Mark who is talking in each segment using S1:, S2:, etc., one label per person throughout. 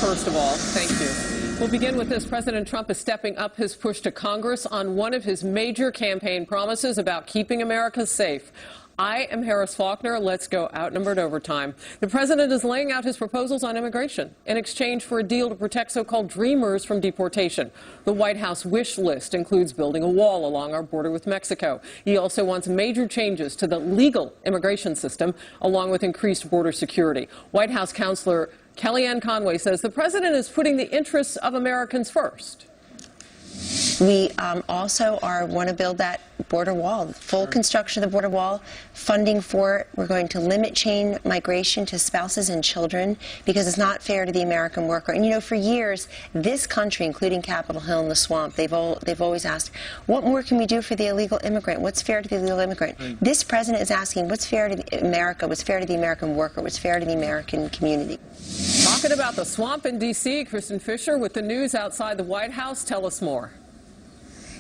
S1: first of all. Thank you. We'll begin with this. President Trump is stepping up his push to Congress on one of his major campaign promises about keeping America safe. I am Harris Faulkner. Let's go outnumbered overtime. The president is laying out his proposals on immigration in exchange for a deal to protect so-called dreamers from deportation. The White House wish list includes building a wall along our border with Mexico. He also wants major changes to the legal immigration system, along with increased border security. White House counselor Kellyanne Conway says the president is putting the interests of Americans first.
S2: We also want to build that border wall, full construction of the border wall, funding for it. We're going to limit chain migration to spouses and children because it's not fair to the American worker. And, you know, for years, this country, including Capitol Hill and the Swamp, they've always asked, what more can we do for the illegal immigrant? What's fair to the illegal immigrant? This president is asking, what's fair to America? What's fair to the American worker? What's fair to the American community?
S1: Talking about the swamp in D.C., Kristen Fisher with the news outside the White House. Tell us more.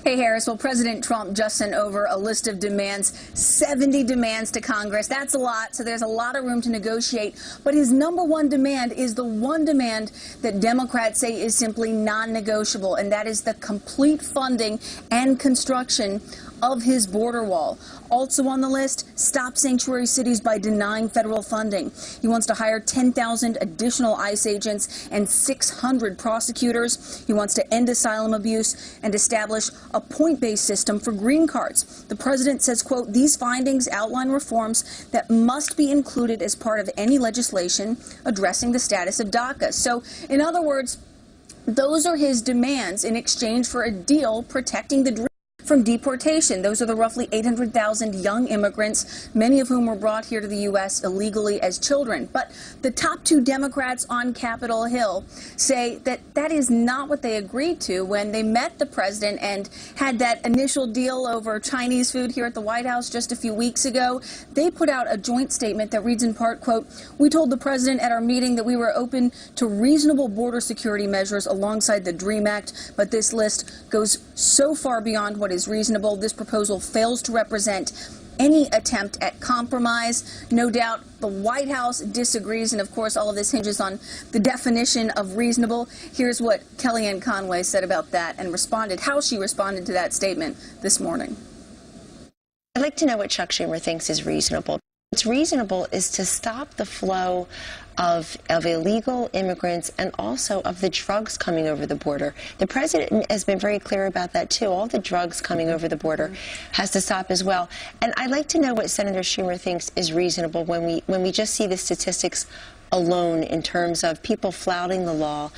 S3: Hey, Harris. Well, President Trump just sent over a list of demands, 70 demands to Congress. That's a lot, so there's a lot of room to negotiate. But his number one demand is the one demand that Democrats say is simply non-negotiable, and that is the complete funding and construction of his border wall. Also on the list, stop sanctuary cities by denying federal funding. He wants to hire 10,000 additional ICE agents and 600 prosecutors. He wants to end asylum abuse and establish a point-based system for green cards. The president says, quote, these findings outline reforms that must be included as part of any legislation addressing the status of DACA. So, in other words, those are his demands in exchange for a deal protecting the dream from deportation. Those are the roughly 800,000 young immigrants, many of whom were brought here to the U.S. illegally as children. But the top two Democrats on Capitol Hill say that that is not what they agreed to when they met the president and had that initial deal over Chinese food here at the White House just a few weeks ago. They put out a joint statement that reads in part, quote, we told the president at our meeting that we were open to reasonable border security measures alongside the DREAM Act, but this list goes so far beyond what is reasonable. This proposal fails to represent any attempt at compromise. No doubt the White House disagrees, and of course all of this hinges on the definition of reasonable. Here's what Kellyanne Conway said about that and how she responded to that statement this morning.
S2: I'd like to know what Chuck Schumer thinks is reasonable. What's reasonable is to stop the flow of illegal immigrants and also of the drugs coming over the border. The president has been very clear about that, too. All the drugs coming over the border has to stop as well. And I'd like to know what Senator Schumer thinks is reasonable when we just see the statistics alone in terms of people flouting the law.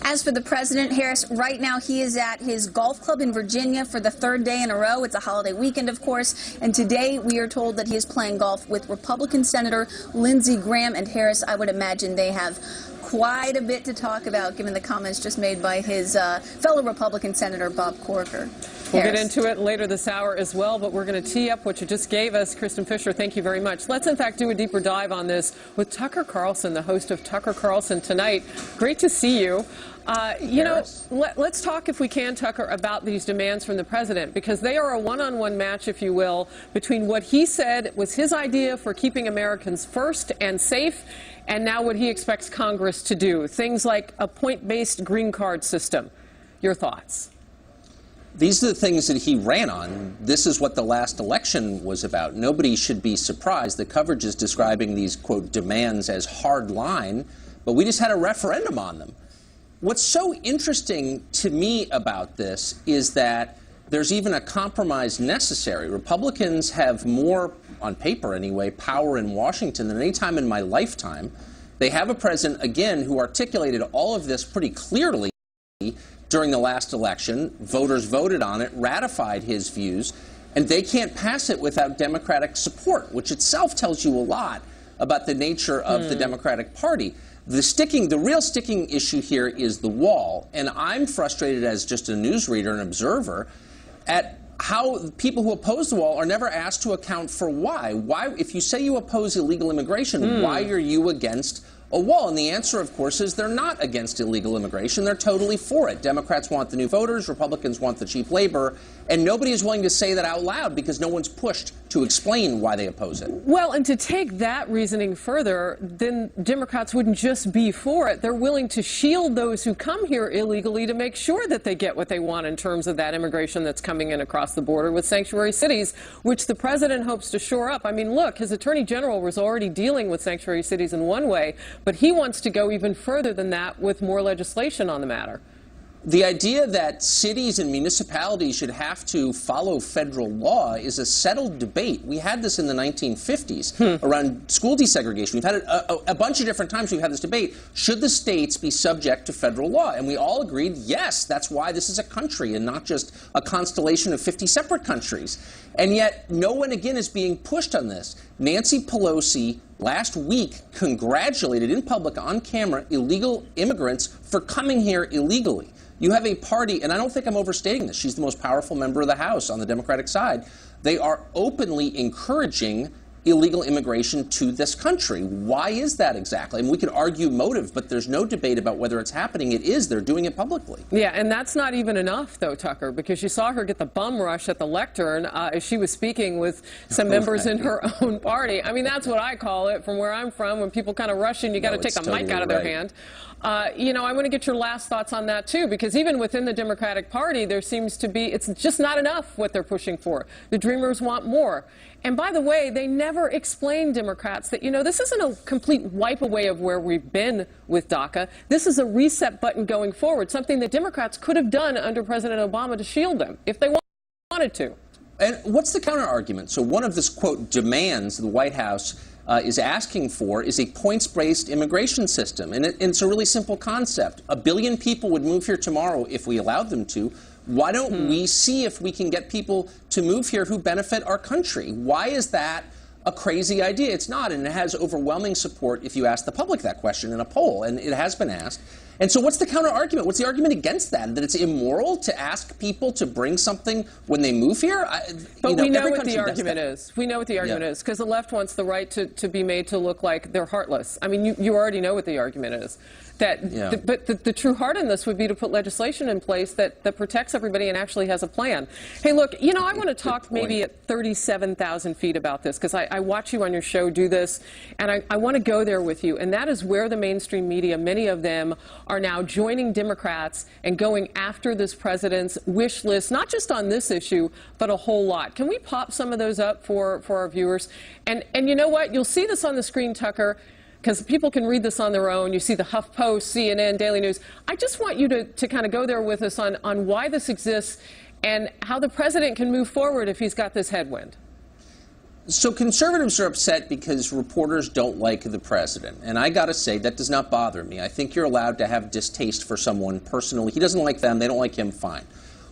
S3: As for the president, Harris, right now he is at his golf club in Virginia for the third day in a row. It's a holiday weekend, of course. And today we are told that he is playing golf with Republican Senator Lindsey Graham. And Harris, I would imagine they have quite a bit to talk about, given the comments just made by his fellow Republican Senator Bob Corker.
S1: We'll get into it later this hour as well, but we're going to tee up what you just gave us. Kristen Fisher, thank you very much. Let's, in fact, do a deeper dive on this with Tucker Carlson, the host of Tucker Carlson Tonight. Great to see you. You know, let's talk, if we can, Tucker, about these demands from the president, because they are a one-on-one match, if you will, between what he said was his idea for keeping Americans first and safe, and now what he expects Congress to do. Things like a point-based green card system. Your thoughts?
S4: These are the things that he ran on. This is what the last election was about. Nobody should be surprised. The coverage is describing these, quote, demands as hard line, but we just had a referendum on them. What's so interesting to me about this is that there's even a compromise necessary. Republicans have more, on paper anyway, power in Washington than any time in my lifetime. They have a president, again, who articulated all of this pretty clearly during the last election. Voters voted on it, ratified his views, and they can't pass it without Democratic support, which itself tells you a lot about the nature of the Democratic Party. The real sticking issue here is the wall, and I'm frustrated as just a newsreader and observer at how people who oppose the wall are never asked to account for why. Why, if you say you oppose illegal immigration, why are you against a wall? And the answer, of course, is they're not against illegal immigration. They're totally for it. Democrats want the new voters, Republicans want the cheap labor, and nobody is willing to say that out loud because no one's pushed to explain why they oppose it.
S1: Well, and to take that reasoning further, then Democrats wouldn't just be for it. They're willing to shield those who come here illegally to make sure that they get what they want in terms of that immigration that's coming in across the border with sanctuary cities, which the president hopes to shore up. I mean, look, his attorney general was already dealing with sanctuary cities in one way, but he wants to go even further than that with more legislation on the matter.
S4: The idea that cities and municipalities should have to follow federal law is a settled debate. We had this in the 1950s around school desegregation. We've had it a bunch of different times. We've had this debate. Should the states be subject to federal law? And we all agreed, yes, that's why this is a country and not just a constellation of 50 separate countries. And yet no one, again, is being pushed on this. Nancy Pelosi last week congratulated in public on camera illegal immigrants for coming here illegally. You have a party, and I don't think I'm overstating this, she's the most powerful member of the House on the Democratic side. They are openly encouraging illegal immigration to this country. Why is that exactly? I mean, we could argue motive, but there's no debate about whether it's happening. It is. They're doing it publicly.
S1: Yeah, and that's not even enough, though, Tucker, because you saw her get the bum rush at the lectern as she was speaking with some members in her own party. I mean, that's what I call it from where I'm from. When people kind of rush in, you got to take a mic out of their hand. You know, I want to get your last thoughts on that, too, because even within the Democratic Party, there seems to be, it's just not enough what they're pushing for. The Dreamers want more. And by the way, they never explain, Democrats, that, you know, this isn't a complete wipe away of where we've been with DACA. This is a reset button going forward, something that Democrats could have done under President Obama to shield them if they wanted to.
S4: And what's the counter argument? So one of this, quote, demands the White House is asking for is a points-based immigration system. And it's a really simple concept. 1 billion people would move here tomorrow if we allowed them to. Why don't we see if we can get people to move here who benefit our country? Why is that a crazy idea? It's not, and it has overwhelming support if you ask the public that question in a poll, and it has been asked. And so what's the counter argument? What's the argument against that? That it's immoral to ask people to bring something when they move here?
S1: But we know what the argument is. We know what the argument is, because the left wants the right to be made to look like they're heartless. I mean, you already know what the argument is. But the true heart in this would be to put legislation in place that protects everybody and actually has a plan. Hey, look, you know, I want to talk maybe at 37,000 feet about this, because I watch you on your show do this, and I want to go there with you. And that is where the mainstream media, many of them, are now joining Democrats and going after this president's wish list, not just on this issue, but a whole lot. Can we pop some of those up for our viewers? And you know what? You'll see this on the screen, Tucker, because people can read this on their own. You see the HuffPost, CNN, Daily News. I just want you to kind of go there with us on why this exists and how the president can move forward if he's got this headwind.
S4: So conservatives are upset because reporters don't like the president. And I got to say, that does not bother me. I think you're allowed to have distaste for someone personally. He doesn't like them. They don't like him. Fine.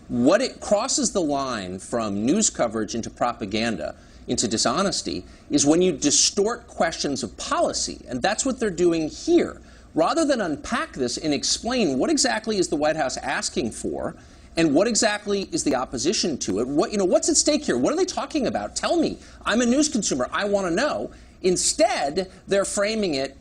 S4: What it crosses the line from news coverage into propaganda, into dishonesty, is when you distort questions of policy. And that's what they're doing here. Rather than unpack this and explain what exactly is the White House asking for and what exactly is the opposition to it, what's at stake here? What are they talking about? Tell me. I'm a news consumer. I want to know. Instead, they're framing it,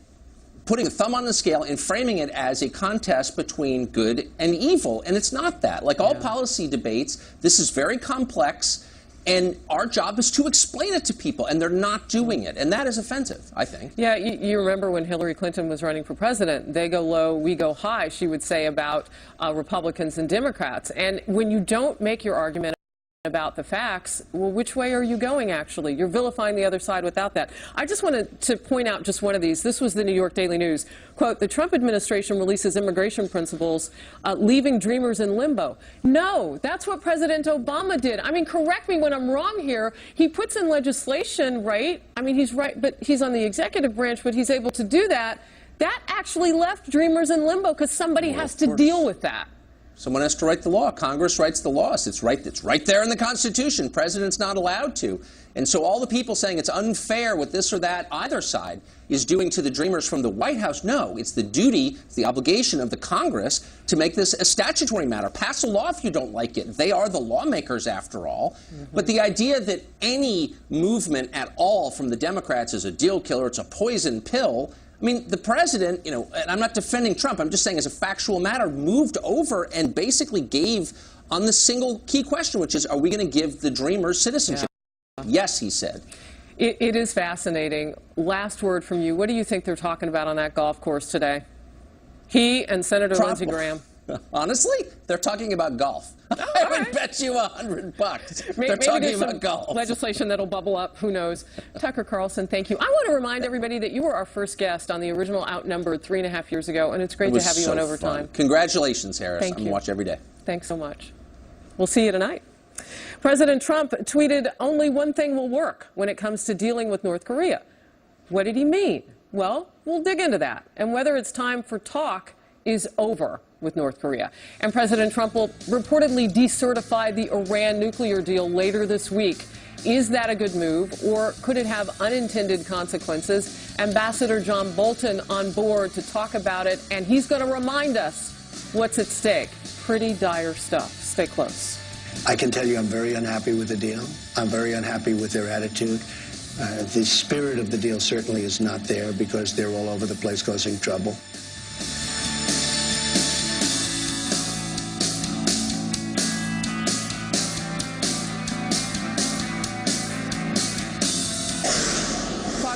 S4: putting a thumb on the scale and framing it as a contest between good and evil. And it's not that. Like all policy debates, this is very complex. And our job is to explain it to people, and they're not doing it. And that is offensive, I think. Yeah,
S1: you remember when Hillary Clinton was running for president, they go low, we go high, she would say about Republicans and Democrats. And when you don't make your argument about the facts, well, which way are you going, actually? You're vilifying the other side without that. I just wanted to point out just one of these. This was the New York Daily News. Quote, the Trump administration releases immigration principles, leaving dreamers in limbo. No, that's what President Obama did. I mean, correct me when I'm wrong here. He puts in legislation, right? I mean, he's right, but he's on the executive branch, but he's able to do that. That actually left dreamers in limbo because somebody has to deal with that.
S4: Someone has to write the law. Congress writes the laws. It's right there in the Constitution. President's not allowed to. And so all the people saying it's unfair what this or that either side is doing to the dreamers from the White House, no. It's the duty, it's the obligation of the Congress to make this a statutory matter. Pass a law if you don't like it. They are the lawmakers, after all. But the idea that any movement at all from the Democrats is a deal killer, it's a poison pill. I mean, the president, and I'm not defending Trump, I'm just saying as a factual matter, moved over and basically gave on the single key question, which is, are we going to give the dreamers citizenship? Yes, he said.
S1: It is fascinating. Last word from you. What do you think they're talking about on that golf course today? He and Senator Lindsey Graham.
S4: Honestly, they're talking about golf. I would bet you $100. They're talking about golf.
S1: Legislation that'll bubble up. Who knows? Tucker Carlson, thank you. I want to remind everybody that you were our first guest on the original Outnumbered 3.5 years ago, and it's great to have you on Overtime.
S4: Congratulations, Harris.
S1: Thank you.
S4: I'm going to watch every day.
S1: Thanks so much. We'll see you tonight. President Trump tweeted, "Only one thing will work when it comes to dealing with North Korea." What did he mean? Well, we'll dig into that, and whether it's time for talk is over with North Korea. And President Trump will reportedly decertify the Iran nuclear deal later this week. Is that a good move, or could it have unintended consequences? Ambassador John Bolton on board to talk about it, and he's going to remind us what's at stake. Pretty dire stuff. Stay close.
S5: I can tell you I'm very unhappy with the deal. I'm very unhappy with their attitude. The spirit of the deal certainly is not there because they're all over the place causing trouble.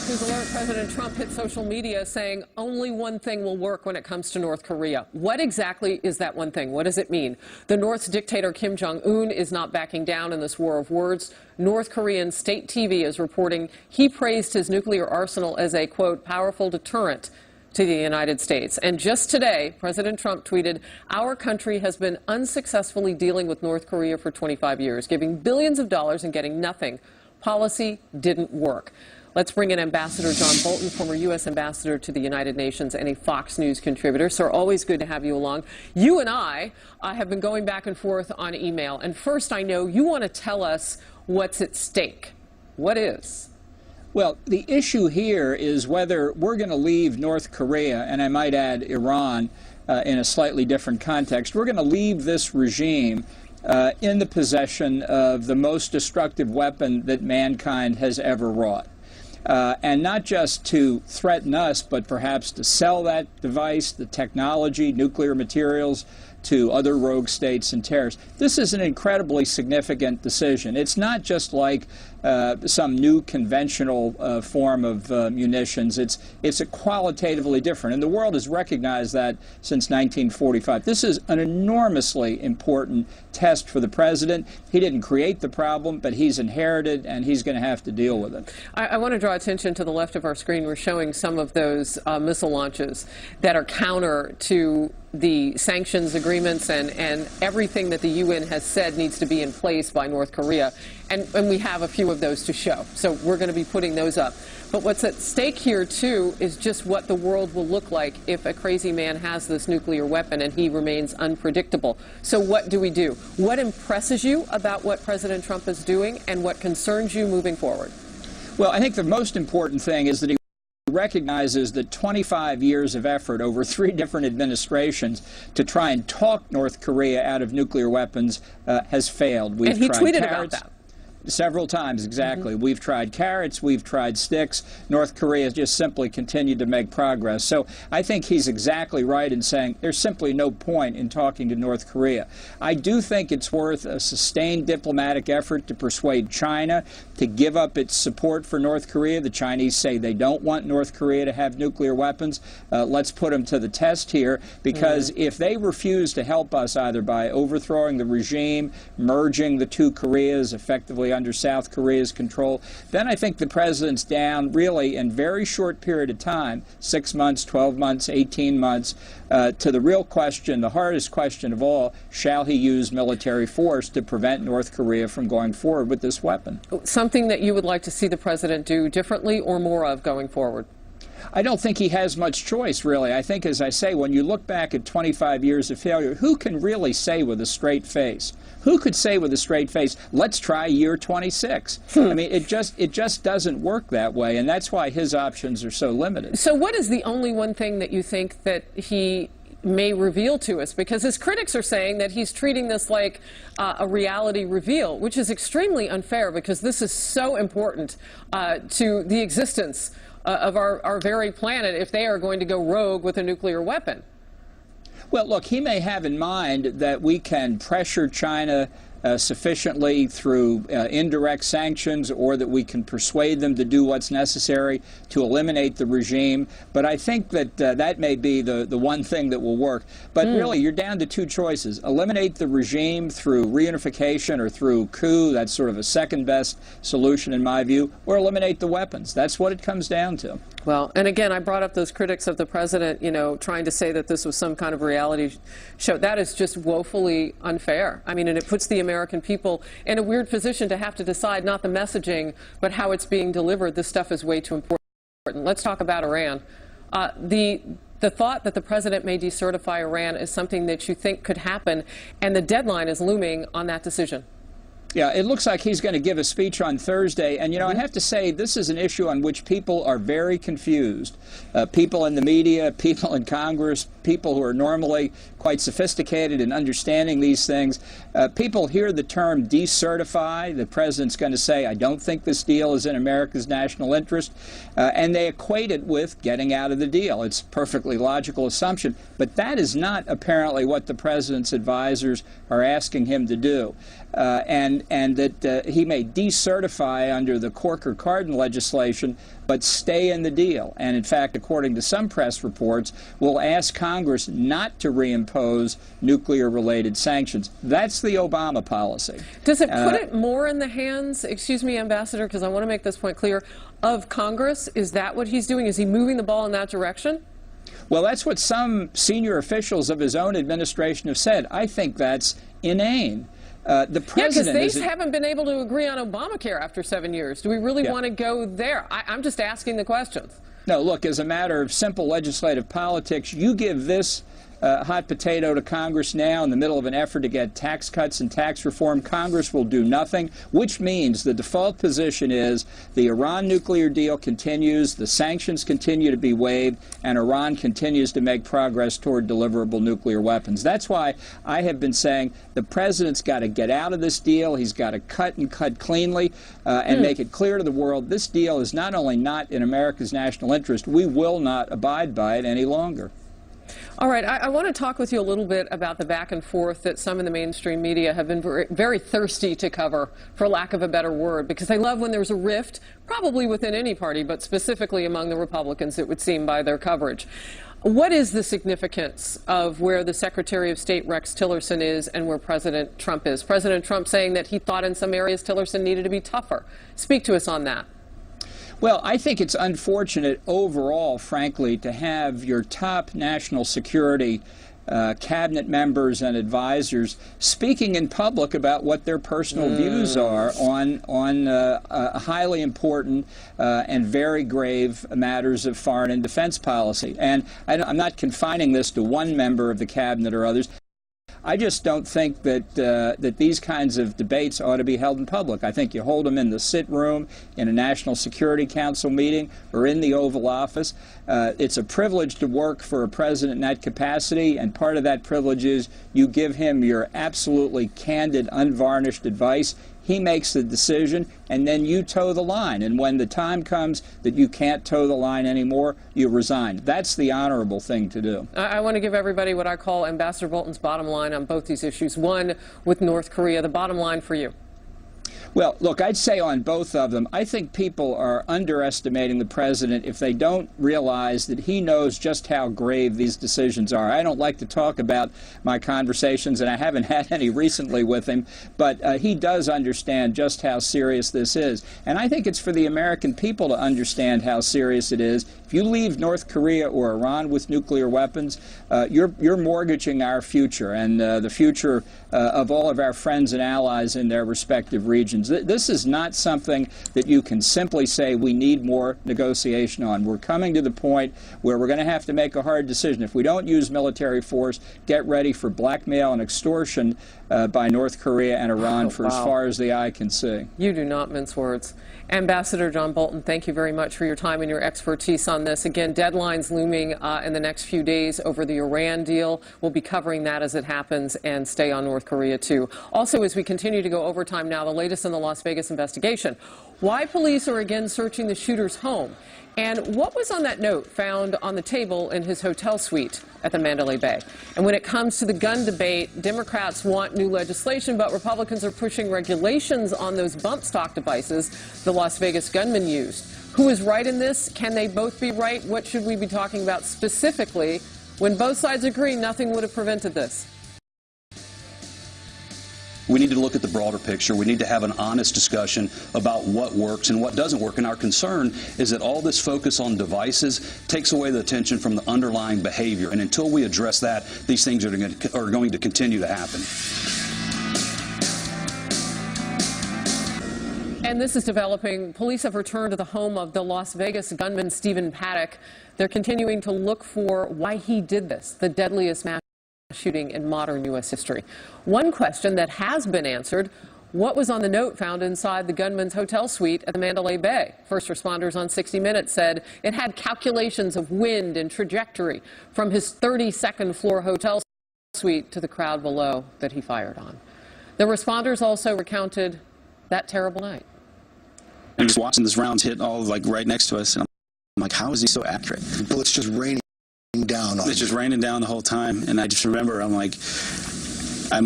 S1: News alert, President Trump hit social media saying only one thing will work when it comes to North Korea. What exactly is that one thing? What does it mean? The North's dictator Kim Jong-un is not backing down in this war of words. North Korean state TV is reporting he praised his nuclear arsenal as a, quote, powerful deterrent to the United States. And just today, President Trump tweeted, "Our country has been unsuccessfully dealing with North Korea for 25 years, giving billions of dollars and getting nothing. Policy didn't work." Let's bring in Ambassador John Bolton, former U.S. ambassador to the United Nations and a Fox News contributor. Sir, always good to have you along. You and I have been going back and forth on email. And first, I know you want to tell us what's at stake. What is?
S6: Well, the issue here is whether we're going to leave North Korea, and I might add Iran in a slightly different context. We're going to leave this regime in the possession of the most destructive weapon that mankind has ever wrought. And not just to threaten us, but perhaps to sell that device, the technology, nuclear materials, to other rogue states and terrorists. This is an incredibly significant decision. It's not just like some new conventional form of munitions. It's a qualitatively different, and the world has recognized that since 1945. This is an enormously important test for the president. He didn't create the problem, but he's inherited, and he's going to have to deal with it.
S1: I want to draw attention to the left of our screen. We're showing some of those missile launches that are counter to the sanctions agreements and everything that the UN has said needs to be in place by North Korea. And we have a few of those to show. So we're going to be putting those up. But what's at stake here, too, is just what the world will look like if a crazy man has this nuclear weapon and he remains unpredictable. So what do we do? What impresses you about what President Trump is doing and what concerns you moving forward?
S6: Well, I think the most important thing is that he recognizes that 25 years of effort over 3 different administrations to try and talk North Korea out of nuclear weapons has failed.
S1: And he tweeted about that.
S6: Several times, exactly. We've tried carrots, we've tried sticks. North Korea has just simply continued to make progress. So I think he's exactly right in saying there's simply no point in talking to North Korea. I do think it's worth a sustained diplomatic effort to persuade China to give up its support for North Korea. The Chinese say they don't want North Korea to have nuclear weapons. Let's put them to the test here, because if they refuse to help us either by overthrowing the regime, merging the 2 Koreas effectively under South Korea's control, then I think the president's down really in very short period of time, 6 months, 12 months, 18 months, to the real question, the hardest question of all: shall he use military force to prevent North Korea from going forward with this weapon?
S1: Something that you would like to see the president do differently or more of going forward?
S6: I don't think he has much choice, really. I think, as I say, when you look back at 25 years of failure, who can really say with a straight face? Who could say with a straight face, let's try year 26? I mean, it just doesn't work that way, and that's why his options are so limited.
S1: So what is the only one thing that you think that he may reveal to us? Because his critics are saying that he's treating this like a reality reveal, which is extremely unfair, because this is so important to the existence of our very planet if they are going to go rogue with a nuclear weapon.
S6: Well, look, he may have in mind that we can pressure China sufficiently through indirect sanctions, or that we can persuade them to do what's necessary to eliminate the regime. But I think that that may be the one thing that will work. But really, you're down to two choices. Eliminate the regime through reunification or through coup. That's sort of a second best solution in my view. Or eliminate the weapons. That's what it comes down to.
S1: Well, and again, I brought up those critics of the president, you know, trying to say that this was some kind of reality show. That is just woefully unfair. I mean, and it puts the American people in a weird position to have to decide not the messaging, but how it's being delivered. This stuff is way too important. Let's talk about Iran. The thought that the president may decertify Iran is something that you think could happen, and the deadline is looming on that decision.
S6: Yeah, it looks like he's going to give a speech on Thursday. And, you know, I have to say, this is an issue on which people are very confused. People in the media, people in Congress, people who are normally quite sophisticated in understanding these things. People hear the term decertify. The president's going to say, I don't think this deal is in America's national interest. And they equate it with getting out of the deal. It's a perfectly logical assumption. But that is not apparently what the president's advisors are asking him to do. And that he may decertify under the Corker-Cardin legislation, but stay in the deal. And in fact, according to some press reports, will ask Congress not to reimpose nuclear-related sanctions. That's the Obama policy.
S1: Does it put it more in the hands, excuse me, Ambassador, because I want to make this point clear, of Congress? Is that what he's doing? Is he moving the ball in that direction?
S6: Well, that's what some senior officials of his own administration have said. I think that's inane. The president
S1: because they haven't been able to agree on Obamacare after 7 years. Do we really want to go there? I'm just asking the questions.
S6: No, look, as a matter of simple legislative politics, you give this hot potato to Congress now in the middle of an effort to get tax cuts and tax reform. Congress will do nothing, which means the default position is the Iran nuclear deal continues, the sanctions continue to be waived, and Iran continues to make progress toward deliverable nuclear weapons. That's why I have been saying the president's got to get out of this deal. He's got to cut and cut cleanly and make it clear to the world this deal is not only not in America's national interest, we will not abide by it any longer.
S1: All right, I want to talk with you a little bit about the back and forth that some in the mainstream media have been very thirsty to cover, for lack of a better word, because they love when there's a rift, probably within any party, but specifically among the Republicans, it would seem, by their coverage. What is the significance of where the Secretary of State Rex Tillerson is and where President Trump is? President Trump saying that he thought in some areas Tillerson needed to be tougher. Speak to us on that.
S6: Well, I think it's unfortunate overall, frankly, to have your top national security cabinet members and advisors speaking in public about what their personal views are on highly important and very grave matters of foreign and defense policy. And I'm not confining this to one member of the cabinet or others. I just don't think that that these kinds of debates ought to be held in public. I think you hold them in the sit room, in a National Security Council meeting, or in the Oval Office. It's a privilege to work for a president in that capacity, and part of that privilege is you give him your absolutely candid, unvarnished advice. He makes the decision, and then you toe the line. And when the time comes that you can't toe the line anymore, you resign. That's the honorable thing to do.
S1: I want to give everybody what I call Ambassador Bolton's bottom line on both these issues. One, with North Korea, the bottom line for you.
S6: Well, look, I'd say on both of them, I think people are underestimating the president if they don't realize that he knows just how grave these decisions are. I don't like to talk about my conversations, and I haven't had any recently with him, but he does understand just how serious this is. And I think it's for the American people to understand how serious it is. If you leave North Korea or Iran with nuclear weapons, you're mortgaging our future and the future of all of our friends and allies in their respective regions. This is not something that you can simply say we need more negotiation on. We're coming to the point where we're going to have to make a hard decision. If we don't use military force, get ready for blackmail and extortion by North Korea and Iran for as far as the eye can see.
S1: You do not mince words. Ambassador John Bolton, thank you very much for your time and your expertise on this. Again, deadlines looming in the next few days over the Iran deal. We'll be covering that as it happens, and stay on North Korea, too. Also, as we continue to go overtime now, the latest in the Las Vegas investigation. Why police are again searching the shooter's home, and what was on that note found on the table in his hotel suite at the Mandalay Bay. And when it comes to the gun debate, Democrats want new legislation, but Republicans are pushing regulations on those bump stock devices the Las Vegas gunman used. Who is right in this? Can they both be right? What should we be talking about specifically? When both sides agree, nothing would have prevented this.
S7: We need to look at the broader picture. We need to have an honest discussion about what works and what doesn't work. And our concern is that all this focus on devices takes away the attention from the underlying behavior. And until we address that, these things are going to continue to happen.
S1: And this is developing. Police have returned to the home of the Las Vegas gunman Stephen Paddock. They're continuing to look for why he did this, the deadliest mass shooting in modern U.S. history. One question that has been answered: what was on the note found inside the gunman's hotel suite at the Mandalay Bay? First responders on 60 Minutes said it had calculations of wind and trajectory from his 32nd floor hotel suite to the crowd below that he fired on. The responders also recounted that terrible night.
S8: I'm just watching this rounds hit all like right next to us, and I'm like, how is he so accurate?
S5: The bullets just raining down on
S8: It's just raining down the whole time, and I just remember I'm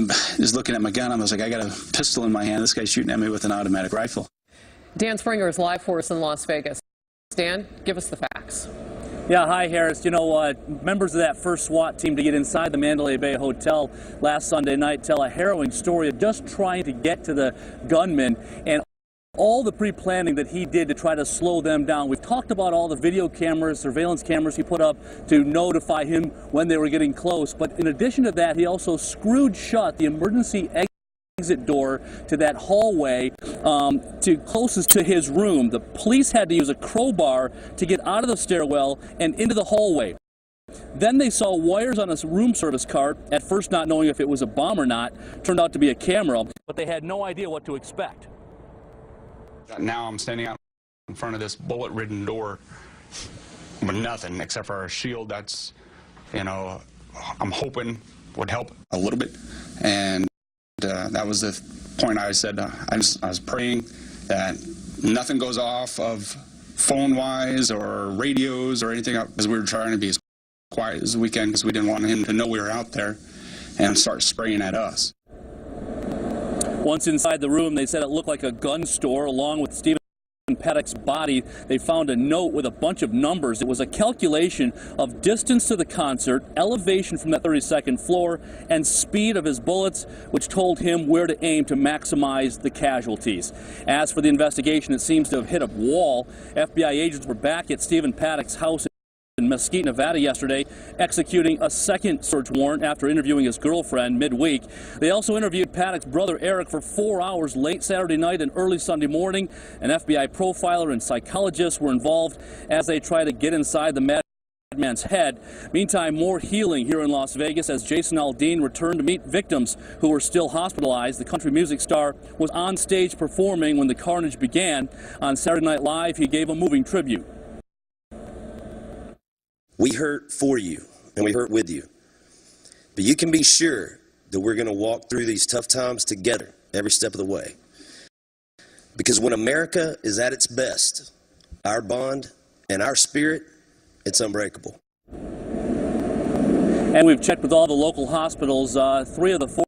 S8: just looking at my gun. I was like, I got a pistol in my hand. This guy's shooting at me with an automatic rifle.
S1: Dan Springer is live for us in Las Vegas. Dan, give us the facts.
S9: Yeah, hi, Harris. You know, members of that first SWAT team to get inside the Mandalay Bay Hotel last Sunday night tell a harrowing story of just trying to get to the gunman and all the pre-planning that he did to try to slow them down. We've talked about all the video cameras, surveillance cameras he put up to notify him when they were getting close. But in addition to that, he also screwed shut the emergency exit door to that hallway closest to his room. The police had to use a crowbar to get out of the stairwell and into the hallway. Then they saw wires on a room service cart, at first not knowing if it was a bomb or not. Turned out to be a camera, but they had no idea what to expect.
S10: Now I'm standing out in front of this bullet-ridden door with nothing except for a shield that's, you know, I'm hoping would help a little bit. And that was the point I said. I was praying that nothing goes off of phone-wise or radios or anything, because we were trying to be as quiet as we can because we didn't want him to know we were out there and start spraying at us.
S9: Once inside the room, they said it looked like a gun store. Along with Stephen Paddock's body, they found a note with a bunch of numbers. It was a calculation of distance to the concert, elevation from that 32nd floor, and speed of his bullets, which told him where to aim to maximize the casualties. As for the investigation, it seems to have hit a wall. FBI agents were back at Stephen Paddock's house in Mesquite, Nevada yesterday, executing a second search warrant after interviewing his girlfriend midweek. They also interviewed Paddock's brother Eric for 4 hours late Saturday night and early Sunday morning. An FBI profiler and psychologist were involved as they try to get inside the madman's head. Meantime, more healing here in Las Vegas as Jason Aldean returned to meet victims who were still hospitalized. The country music star was on stage performing when the carnage began. On Saturday Night Live, he gave a moving tribute.
S11: We hurt for you, and we hurt with you. But you can be sure that we're going to walk through these tough times together every step of the way. Because when America is at its best, our bond and our spirit, it's unbreakable.
S9: And we've checked with all the local hospitals. 3 of the 4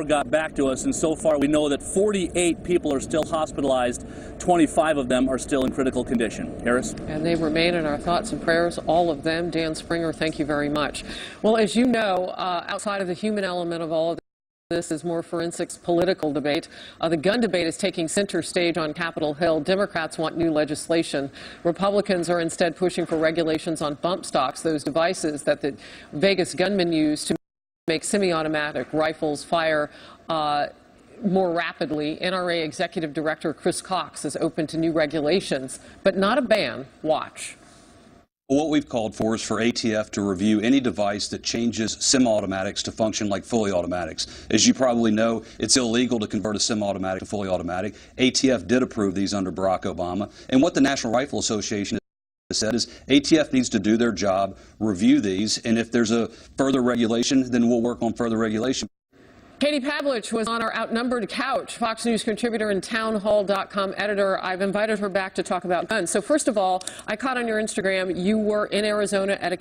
S9: got back to us, and so far we know that 48 people are still hospitalized. 25 of them are still in critical condition. Harris?
S1: And they remain in our thoughts and prayers, all of them. Dan Springer, thank you very much. Well, as you know, outside of the human element of all of this is more forensics political debate. The gun debate is taking center stage on Capitol Hill. Democrats want new legislation. Republicans are instead pushing for regulations on bump stocks, those devices that the Vegas gunmen use to make semi-automatic rifles fire more rapidly. NRA Executive Director Chris Cox is open to new regulations, but not a ban. Watch.
S7: What we've called for is for ATF to review any device that changes semi-automatics to function like fully automatics. As you probably know, it's illegal to convert a semi-automatic to fully automatic. ATF did approve these under Barack Obama. And what the National Rifle Association said is ATF needs to do their job, review these, and if there's a further regulation, then we'll work on further regulation.
S1: Katie Pavlich was on our Outnumbered couch, Fox News contributor and townhall.com editor. I've invited her back to talk about guns. So first of all, I caught on your Instagram you were in Arizona at a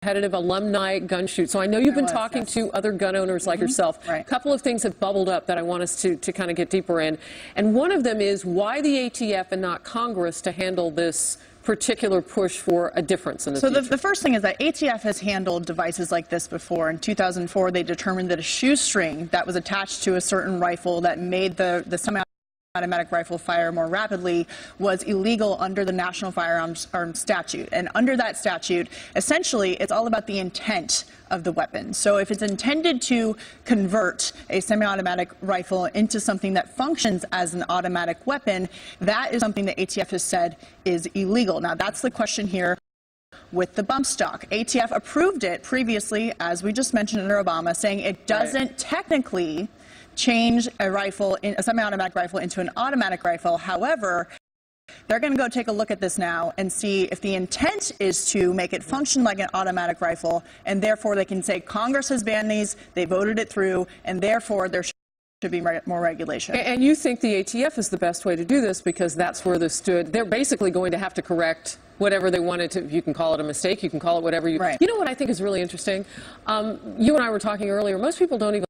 S1: competitive alumni gun shoot. So I know you've been talking to other gun owners like yourself.
S3: Right.
S1: A couple of things have bubbled up that I want us to kind of get deeper in. And one of them is why the ATF and not Congress to handle this particular push for a difference in the future.
S12: So the first thing is that ATF has handled devices like this before. In 2004, they determined that a shoestring that was attached to a certain rifle that made the semi-automatic rifle fire more rapidly was illegal under the National Firearms Statute. And under that statute, essentially, it's all about the intent of the weapon. So if it's intended to convert a semi-automatic rifle into something that functions as an automatic weapon, that is something that ATF has said is illegal. Now, that's the question here with the bump stock. ATF approved it previously, as we just mentioned under Obama, saying it doesn't technically change a semi-automatic rifle into an automatic rifle. However, they're going to go take a look at this now and see if the intent is to make it function like an automatic rifle, and therefore they can say Congress has banned these, they voted it through, and therefore there should be more regulation.
S1: And you think the ATF is the best way to do this because that's where this stood. They're basically going to have to correct whatever they wanted to. You can call it a mistake, you can call it whatever you...
S12: Right.
S1: You know what I think is really interesting? You and I were talking earlier, most people don't even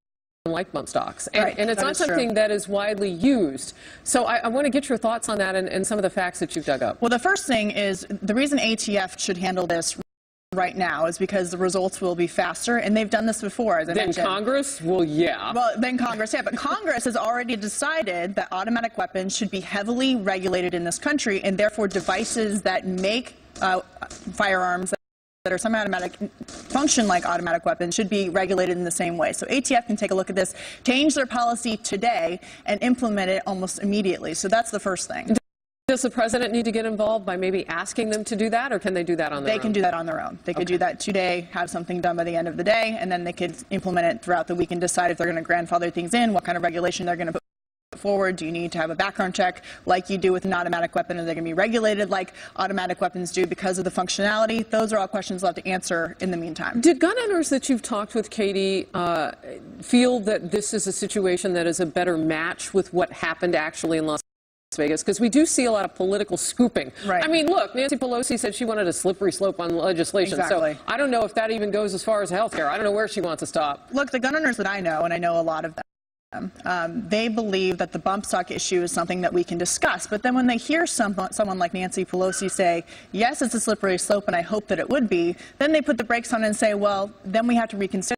S1: like bump stocks, and it's not something that is widely used. So I want to get your thoughts on that and some of the facts that you've dug up.
S12: Well, the first thing is the reason ATF should handle this right now is because the results will be faster, and they've done this before, as I mentioned.
S1: Then Congress? Well, yeah.
S12: Well, then Congress, yeah, but Congress has already decided that automatic weapons should be heavily regulated in this country, and therefore devices that make firearms that are semi-automatic function like automatic weapons should be regulated in the same way. So ATF can take a look at this, change their policy today, and implement it almost immediately. So that's the first thing.
S1: Does the president need to get involved by maybe asking them to do that, or can they do that on their own?
S12: They can do that on their own. They could do that today, have something done by the end of the day, and then they could implement it throughout the week and decide if they're going to grandfather things in, what kind of regulation they're going to put forward. Do you need to have a background check like you do with an automatic weapon? Are they going to be regulated like automatic weapons do because of the functionality? Those are all questions we'll have to answer in the meantime.
S1: Did gun owners that you've talked with, Katie, feel that this is a situation that is a better match with what happened actually in Las Vegas? Because we do see a lot of political scooping.
S12: Right.
S1: I mean, look, Nancy Pelosi said she wanted a slippery slope on legislation.
S12: Exactly.
S1: So I don't know if that even goes as far as health care. I don't know where she wants to stop.
S12: Look, the gun owners that I know, and I know a lot of them, they believe that the bump stock issue is something that we can discuss. But then when they hear someone like Nancy Pelosi say, yes, it's a slippery slope, and I hope that it would be, then they put the brakes on and say, well, then we have to reconsider,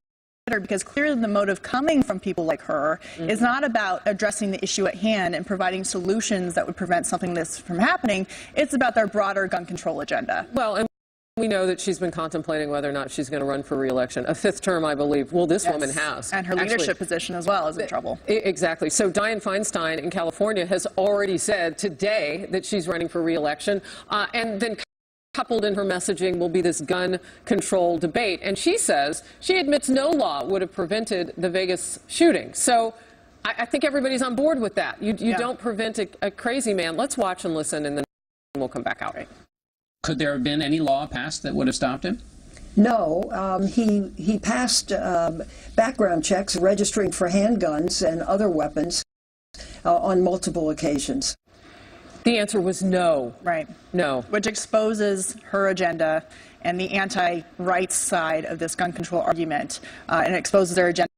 S12: because clearly the motive coming from people like her is not about addressing the issue at hand and providing solutions that would prevent something like this from happening. It's about their broader gun control agenda.
S1: Well, and we know that she's been contemplating whether or not she's going to run for re-election. A fifth term, I believe. Well, this woman has.
S12: And her leadership position as well is in trouble.
S1: Exactly. So Dianne Feinstein in California has already said today that she's running for re-election. And then coupled in her messaging will be this gun control debate. And she says she admits no law would have prevented the Vegas shooting. So I think everybody's on board with that. You don't prevent a crazy man. Let's watch and listen, and then we'll come back out.
S13: Could there have been any law passed that would have stopped him?
S14: No. He passed background checks registering for handguns and other weapons on multiple occasions.
S1: The answer was no.
S12: Right.
S1: No.
S12: Which exposes her agenda and the anti-rights side of this gun control argument, and exposes their agenda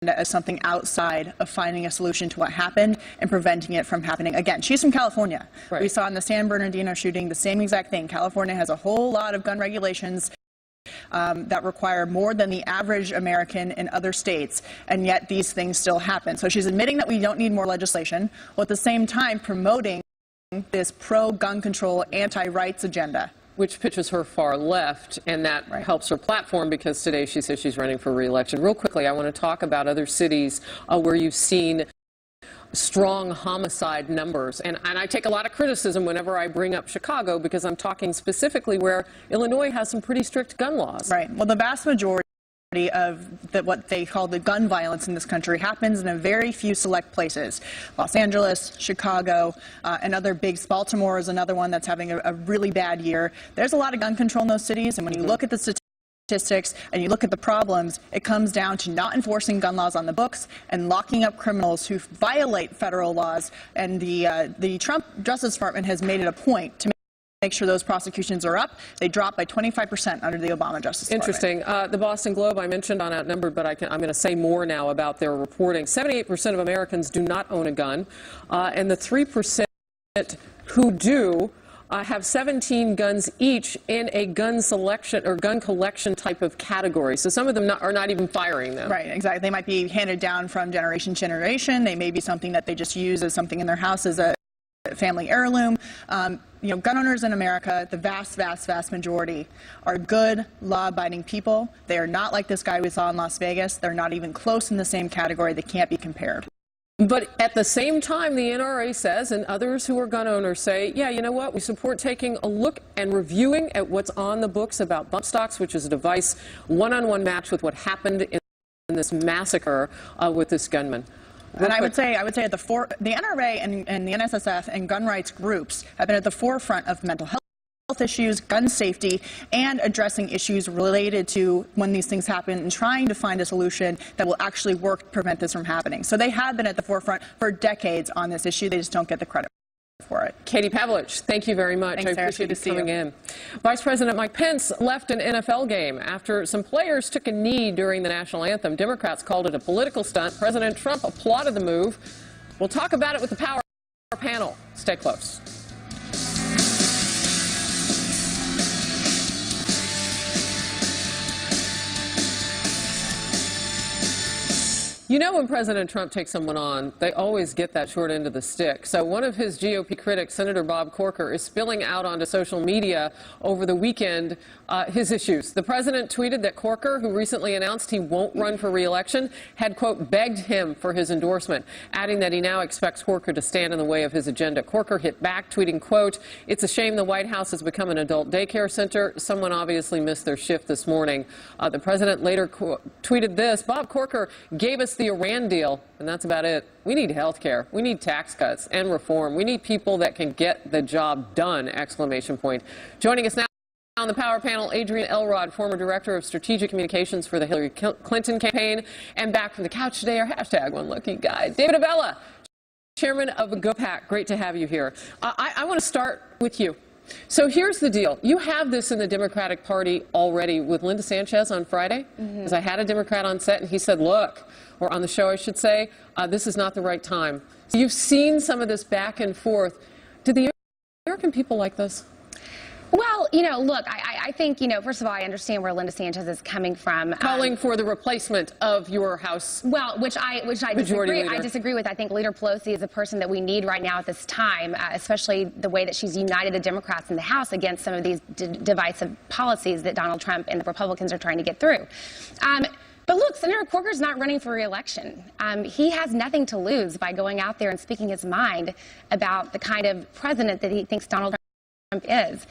S12: as something outside of finding a solution to what happened and preventing it from happening again. She's from California.
S1: Right.
S12: We saw in the San Bernardino shooting the same exact thing. California has a whole lot of gun regulations that require more than the average American in other states, and yet these things still happen. So she's admitting that we don't need more legislation, while at the same time promoting this pro-gun control, anti-rights agenda.
S1: Which pitches her far left, and that helps her platform, because today she says she's running for re-election. Real quickly, I want to talk about other cities where you've seen strong homicide numbers. And I take a lot of criticism whenever I bring up Chicago, because I'm talking specifically where Illinois has some pretty strict gun laws.
S12: Right. Well, the vast majority of what they call the gun violence in this country happens in a very few select places. Los Angeles, Chicago, and other big. Baltimore is another one that's having a really bad year. There's a lot of gun control in those cities, and when you look at the statistics, statistics and you look at the problems, it comes down to not enforcing gun laws on the books and locking up criminals who violate federal laws. And the Trump Justice Department has made it a point to make sure those prosecutions are up. They dropped by 25% under the Obama Justice Department.
S1: Interesting. The Boston Globe I mentioned on Outnumbered, but I'm going to say more now about their reporting. 78% of Americans do not own a gun, and the 3% who do have 17 guns each in a gun selection or gun collection type of category. So some of them are not even firing them.
S12: Right, exactly. They might be handed down from generation to generation. They may be something that they just use as something in their house as a family heirloom. Gun owners in America, the vast, vast, vast majority are good, law-abiding people. They are not like this guy we saw in Las Vegas. They're not even close in the same category. They can't be compared.
S1: But at the same time, the NRA says, and others who are gun owners say, yeah, you know what, we support taking a look and reviewing at what's on the books about bump stocks, which is a device one-on-one match with what happened in this massacre with this gunman.
S12: And I would say at the NRA and the NSSF and gun rights groups have been at the forefront of mental health issues, gun safety, and addressing issues related to when these things happen and trying to find a solution that will actually work to prevent this from happening. So they have been at the forefront for decades on this issue. They just don't get the credit for it.
S1: Katie Pavlich, thank you very much.
S12: Thanks,
S1: I appreciate you coming in. Vice President Mike Pence left an NFL game after some players took a knee during the national anthem. Democrats called it a political stunt. President Trump applauded the move. We'll talk about it with the Power panel. Stay close. You know, when President Trump takes someone on, they always get that short end of the stick. So one of his GOP critics, Senator Bob Corker, is spilling out onto social media over the weekend his issues. The president tweeted that Corker, who recently announced he won't run for re-election, had, quote, begged him for his endorsement, adding that he now expects Corker to stand in the way of his agenda. Corker hit back, tweeting, quote, it's a shame the White House has become an adult daycare center. Someone obviously missed their shift this morning. The president later tweeted this, Bob Corker gave us the Iran deal, and that's about it. We need health care. We need tax cuts and reform. We need people that can get the job done, exclamation point. Joining us now on the Power Panel, Adrian Elrod, former director of strategic communications for the Hillary Clinton campaign, and back from the couch today, our hashtag one lucky guy, David Avella, chairman of GoPac. Great to have you here. I want to start with you. So here's the deal. You have this in the Democratic Party already with Linda Sanchez on Friday, because I had a Democrat on set, and he said, look, or on the show, I should say, this is not the right time. So you've seen some of this back and forth. Do the American people like this?
S15: Well, look, I think, first of all, I understand where Linda Sanchez is coming from.
S1: Calling for the replacement of your House.
S15: Well, which I disagree. I disagree with. I think Leader Pelosi is a person that we need right now at this time, especially the way that she's united the Democrats in the House against some of these divisive policies that Donald Trump and the Republicans are trying to get through. But look, Senator Corker's not running for re-election. He has nothing to lose by going out there and speaking his mind about the kind of president that he thinks Donald Trump is.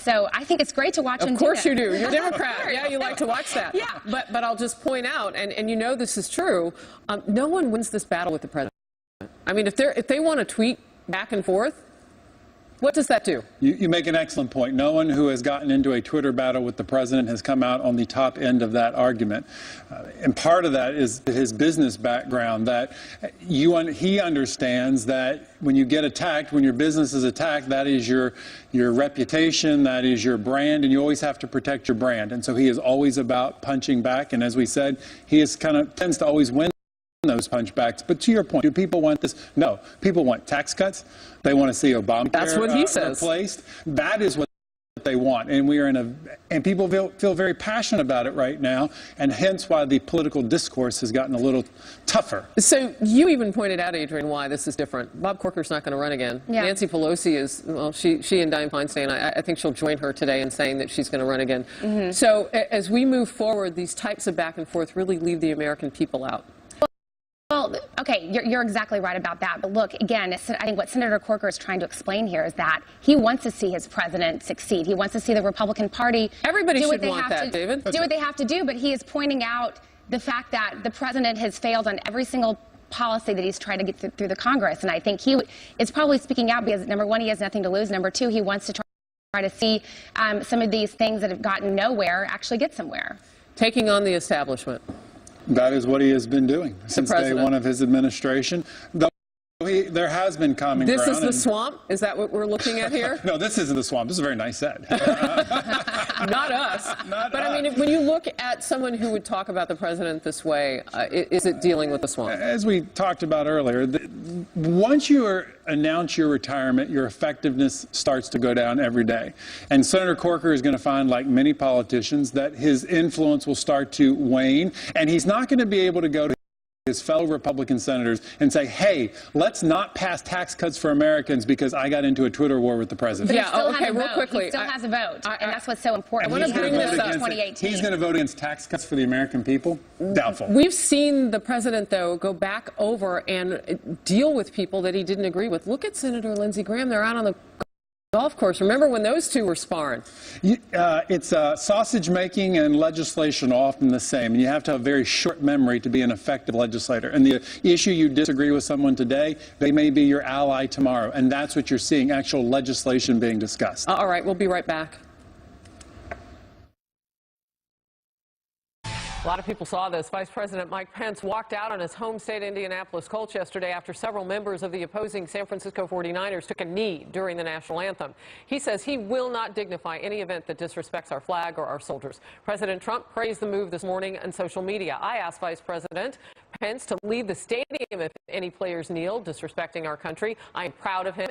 S15: So I think it's great to watch him do it.
S1: Of course you do. You're a Democrat. Yeah, you like to watch that.
S15: Yeah.
S1: But I'll just point out, and you know this is true, no one wins this battle with the president. I mean, if they want to tweet back and forth, what does that do?
S16: You make an excellent point. No one who has gotten into a Twitter battle with the president has come out on the top end of that argument. And part of that is his business background, that he understands that when you get attacked, when your business is attacked, that is your reputation, that is your brand, and you always have to protect your brand. And so he is always about punching back. And as we said, he is tends to always win those punchbacks. But to your point, do people want this? No. People want tax cuts. They want to see Obamacare
S1: That's what he says.
S16: replaced. That is what they want. And we are and people feel very passionate about it right now, and hence why the political discourse has gotten a little tougher.
S1: So you even pointed out, Adrian, why this is different. Bob Corker's not going to run again.
S15: Yeah.
S1: Nancy Pelosi is, well, she and Dianne Feinstein, I think she'll join her today in saying that she's going to run again. So as we move forward, these types of back and forth really leave the American people out.
S15: Well, okay, you're exactly right about that. But look, again, I think what Senator Corker is trying to explain here is that he wants to see his president succeed. He wants to see the Republican Party
S1: Everybody should want that, David.
S15: Do what they have to do, but he is pointing out the fact that the president has failed on every single policy that he's tried to get through the Congress. And I think he is probably speaking out because, number one, he has nothing to lose. Number two, he wants to try to see some of these things that have gotten nowhere actually get somewhere.
S1: Taking on the establishment.
S16: That is what he has been doing since day one of his administration. Though there has been common ground.
S1: This is the swamp? Is that what we're looking at here?
S16: No, this isn't the swamp. This is a very nice set.
S1: Not us. But I mean, when you look at someone who would talk about the president this way, is it dealing with the swamp?
S16: As we talked about earlier, once you announce your retirement, your effectiveness starts to go down every day. And Senator Corker is going to find, like many politicians, that his influence will start to wane, and he's not going to be able to go to his fellow Republican senators and say, hey, let's not pass tax cuts for Americans because I got into a Twitter war with the president.
S15: Yeah, okay, real quickly. He still has a vote, and that's what's so important.
S1: I want to bring this up.
S15: 2018.
S16: He's going to vote against tax cuts for the American people? Doubtful.
S1: We've seen the president, though, go back over and deal with people that he didn't agree with. Look at Senator Lindsey Graham. They're out on the golf course. Remember when those two were sparring?
S16: It's sausage making and legislation are often the same. And you have to have a very short memory to be an effective legislator. And the issue you disagree with someone today, they may be your ally tomorrow. And that's what you're seeing, actual legislation being discussed.
S1: All right, we'll be right back. A lot of people saw this. Vice President Mike Pence walked out on his home state Indianapolis Colts yesterday after several members of the opposing San Francisco 49ers took a knee during the national anthem. He says he will not dignify any event that disrespects our flag or our soldiers. President Trump praised the move this morning on social media. I asked Vice President Pence to leave the stadium if any players kneel, disrespecting our country. I am proud of him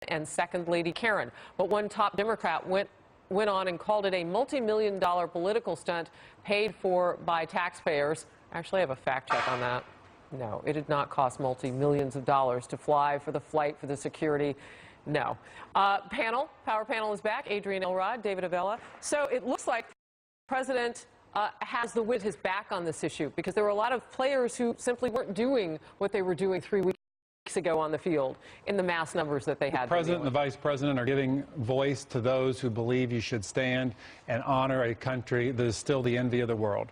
S1: and Second Lady Karen. But one top Democrat went on and called it a multi-million-dollar political stunt paid for by taxpayers. Actually, I have a fact check on that. No, it did not cost multi-millions of dollars to fly for the flight, for the security. No. Power panel is back. Adrian Elrod, David Avella. So it looks like the president has the wind at his back on this issue because there were a lot of players who simply weren't doing what they were doing 3 weeks ago on the field in the mass numbers that they had.
S16: The president and the vice president are giving voice to those who believe you should stand and honor a country that is still the envy of the world.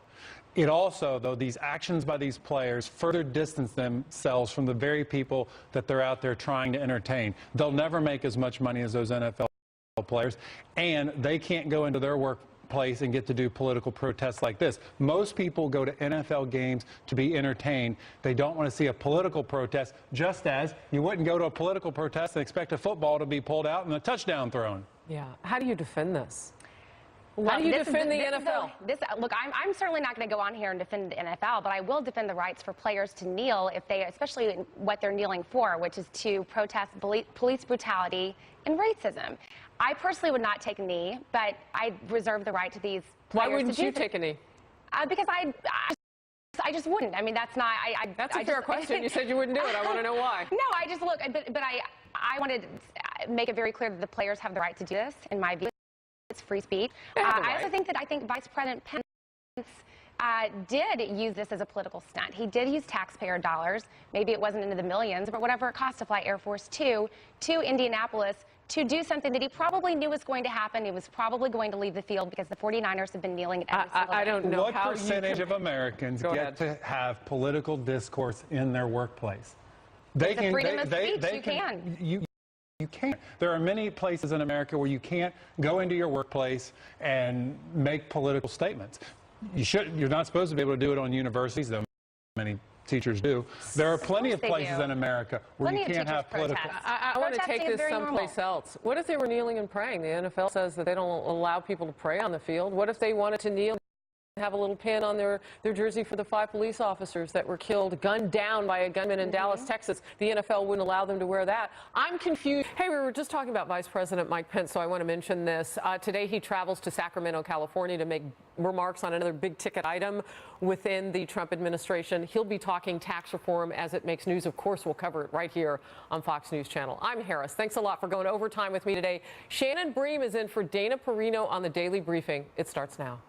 S16: It also, though, these actions by these players further distance themselves from the very people that they're out there trying to entertain. They'll never make as much money as those NFL players, and they can't go into their workplace and get to do political protests like this. Most people go to NFL games to be entertained. They don't want to see a political protest, just as you wouldn't go to a political protest and expect a football to be pulled out and a touchdown thrown.
S1: Yeah. How do you defend this? How do you defend the NFL?
S15: Look, I'm certainly not going to go on here and defend the NFL, but I will defend the rights for players to kneel if they, especially what they're kneeling for, which is to protest police brutality and racism. I personally would not take a knee, but I reserve the right to these players.
S1: Why wouldn't you take a knee?
S15: Because I just wouldn't. I mean, that's not.
S1: That's a fair question. You said you wouldn't do it. I want to know why.
S15: No, I just look. But I wanted to make it very clear that the players have the right to do this. In my view, it's free speech. I also think Vice President Pence did use this as a political stunt. He did use taxpayer dollars. Maybe it wasn't into the millions, but whatever it cost to fly Air Force Two to Indianapolis to do something that he probably knew was going to happen. He was probably going to leave the field because the 49ers have been kneeling at every single day.
S1: I don't know
S16: what percentage of Americans get to have political discourse in their workplace?
S15: They can. Freedom of speech.
S16: You can't. There are many places in America where you can't go into your workplace and make political statements. You're not supposed to be able to do it on universities, though many teachers do. There are plenty of places in America where you can't have political.
S1: I want to take this someplace else. What if they were kneeling and praying? The NFL says that they don't allow people to pray on the field. What if they wanted to kneel and have a little pin on their jersey for the 5 police officers that were killed, gunned down by a gunman in Dallas, Texas? The NFL wouldn't allow them to wear that. I'm confused. Hey, we were just talking about Vice President Mike Pence, so I want to mention this. Today he travels to Sacramento, California to make remarks on another big-ticket item within the Trump administration. He'll be talking tax reform as it makes news. Of course, we'll cover it right here on Fox News Channel. I'm Harris. Thanks a lot for going overtime with me today. Shannon Bream is in for Dana Perino on the Daily Briefing. It starts now.